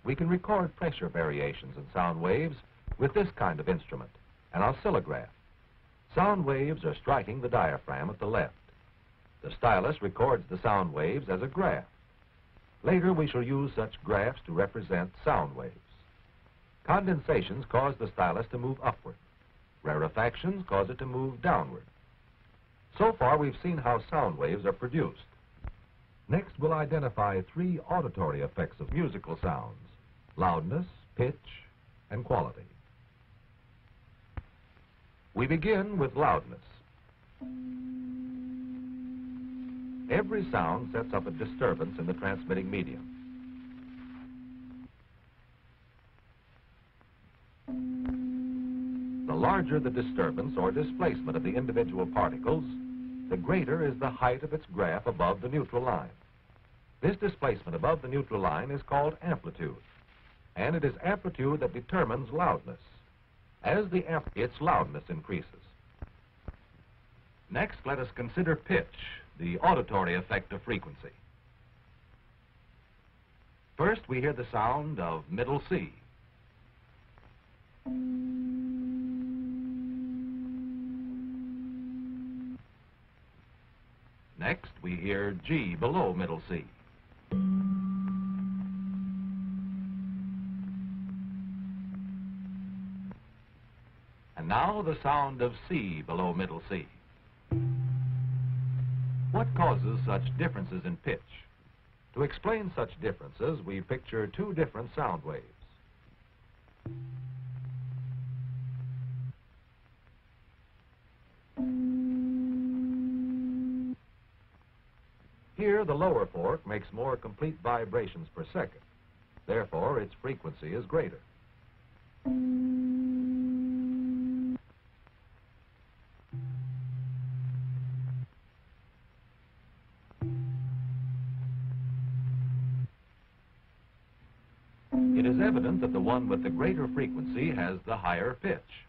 We can record pressure variations in sound waves with this kind of instrument, an oscillograph. Sound waves are striking the diaphragm at the left. The stylus records the sound waves as a graph. Later we shall use such graphs to represent sound waves. Condensations cause the stylus to move upward. Rarefactions cause it to move downward. So far we've seen how sound waves are produced. Next we'll identify three auditory effects of musical sounds: loudness, pitch, and quality. We begin with loudness. Every sound sets up a disturbance in the transmitting medium. The larger the disturbance or displacement of the individual particles, the greater is the height of its graph above the neutral line. This displacement above the neutral line is called amplitude, and it is amplitude that determines loudness. As its loudness increases. Next, let us consider pitch, the auditory effect of frequency. First, we hear the sound of middle C. Next, we hear G below middle C. And now the sound of C below middle C. What causes such differences in pitch? To explain such differences, we picture two different sound waves. Here, the lower fork makes more complete vibrations per second. Therefore, its frequency is greater. It is evident that the one with the greater frequency has the higher pitch.